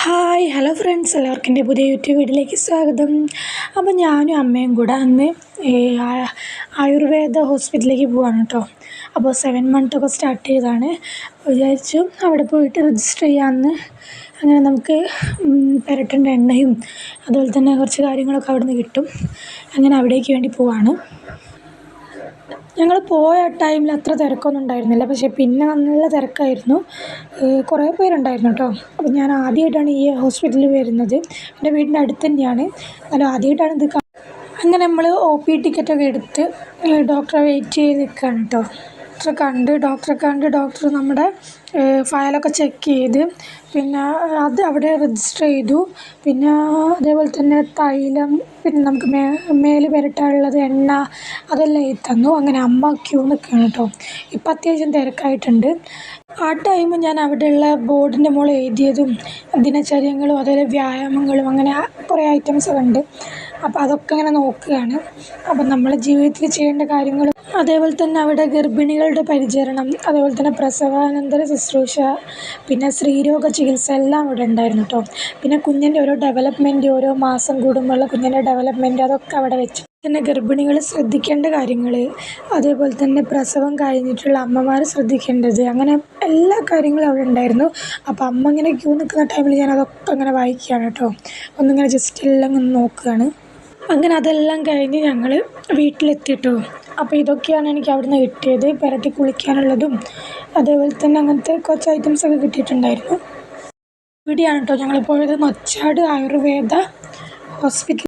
Hi hello friends, എല്ലാവർക്കും എൻ്റെ പുതിയ യൂട്യൂബ് വീഡിയോയിലേക്ക് സ്വാഗതം. അപ്പോൾ ഞാനും അമ്മയും കൂടെ അന്ന് ആയുർവേദ ഹോസ്പിറ്റലിലേക്ക് പോവാണ് കേട്ടോ. അപ്പോൾ 7 മന്തൊക്കെ സ്റ്റാർട്ട് ചെയ്തതാണ്. വിചാരിച്ചു അവിടെ പോയിട്ട് രജിസ്റ്റർ ചെയ്യാമെന്ന്. അങ്ങനെ നമുക്ക് പുരട്ടേണ്ട എണ്ണയും അതുപോലെ തന്നെ കുറച്ച് കാര്യങ്ങളൊക്കെ അവിടെ നിന്ന് കിട്ടും. അങ്ങനെ അവിടേക്ക് വേണ്ടി പോവാണ്. ഞങ്ങൾ പോയ ടൈമിൽ അത്ര തിരക്കൊന്നും ഉണ്ടായിരുന്നില്ല, പക്ഷേ പിന്നെ നല്ല തിരക്കായിരുന്നു. കുറേ പേരുണ്ടായിരുന്നു കേട്ടോ. അപ്പോൾ ഞാൻ ആദ്യമായിട്ടാണ് ഈ ഹോസ്പിറ്റലിൽ വരുന്നത്. എൻ്റെ വീടിൻ്റെ അടുത്ത് തന്നെയാണ്, എന്നാലും ആദ്യമായിട്ടാണ് ഇത് അങ്ങനെ നമ്മൾ OP ടിക്കറ്റൊക്കെ എടുത്ത് ഡോക്ടറെ വെയിറ്റ് ചെയ്ത് നിൽക്കുകയാണ് കേട്ടോ. ഡോക്ടറെ കണ്ട് ഡോക്ടർ നമ്മുടെ ഫയലൊക്കെ ചെക്ക് ചെയ്ത് പിന്നെ അത് അവിടെ രജിസ്റ്റർ ചെയ്തു. പിന്നെ അതേപോലെ തന്നെ തൈലം, പിന്നെ നമുക്ക് മേല് പുരട്ടാനുള്ളത് എണ്ണ അതെല്ലാം എഴുതി തന്നു. അങ്ങനെ അമ്മ ക്യൂ നിൽക്കുകയാണ് കേട്ടോ. ഇപ്പം അത്യാവശ്യം തിരക്കായിട്ടുണ്ട്. ആ ടൈം ഞാൻ അവിടെയുള്ള ബോർഡിൻ്റെ മുകളിൽ എഴുതിയതും ദിനചര്യങ്ങളും അതുപോലെ വ്യായാമങ്ങളും അങ്ങനെ കുറേ ഐറ്റംസൊക്കെ ഉണ്ട്. അപ്പോൾ അതൊക്കെ ഇങ്ങനെ നോക്കുകയാണ്. അപ്പം നമ്മളെ ജീവിതത്തിൽ ചെയ്യേണ്ട കാര്യങ്ങളും അതേപോലെ തന്നെ അവിടെ ഗർഭിണികളുടെ പരിചരണം, അതേപോലെ തന്നെ പ്രസവാനന്തര ശുശ്രൂഷ, പിന്നെ സ്ത്രീരോഗ ചികിത്സ എല്ലാം അവിടെ ഉണ്ടായിരുന്നു കേട്ടോ. പിന്നെ കുഞ്ഞിൻ്റെ ഓരോ ഡെവലപ്മെൻറ്റ്, ഓരോ മാസം കൂടുമ്പോഴുള്ള കുഞ്ഞിൻ്റെ ഡെവലപ്മെൻറ്റ് അതൊക്കെ അവിടെ വെച്ച് പിന്നെ ഗർഭിണികൾ ശ്രദ്ധിക്കേണ്ട കാര്യങ്ങൾ, അതേപോലെ തന്നെ പ്രസവം കഴിഞ്ഞിട്ടുള്ള അമ്മമാർ ശ്രദ്ധിക്കേണ്ടത്, അങ്ങനെ എല്ലാ കാര്യങ്ങളും അവിടെ ഉണ്ടായിരുന്നു. അപ്പോൾ അമ്മ ഇങ്ങനെ ക്യൂ നിൽക്കുന്ന ടൈമിൽ ഞാൻ അതൊക്കെ അങ്ങനെ വായിക്കുകയാണ് കേട്ടോ. ഒന്നിങ്ങനെ ജസ്റ്റ് എല്ലാം ഒന്ന് നോക്കുകയാണ്. അങ്ങനെ അതെല്ലാം കഴിഞ്ഞ് ഞങ്ങൾ വീട്ടിലെത്തിട്ടോ. അപ്പോൾ ഇതൊക്കെയാണ് എനിക്ക് അവിടുന്ന് കിട്ടിയത്. പുരട്ടി കുളിക്കാനുള്ളതും അതേപോലെ തന്നെ അങ്ങനത്തെ കുറച്ച് ഐറ്റംസൊക്കെ കിട്ടിയിട്ടുണ്ടായിരുന്നു. ഇവിടെയാണ് കേട്ടോ ഞങ്ങൾ പോയത്, നൊച്ചാട് ആയുർവേദ ഹോസ്പിറ്റൽ.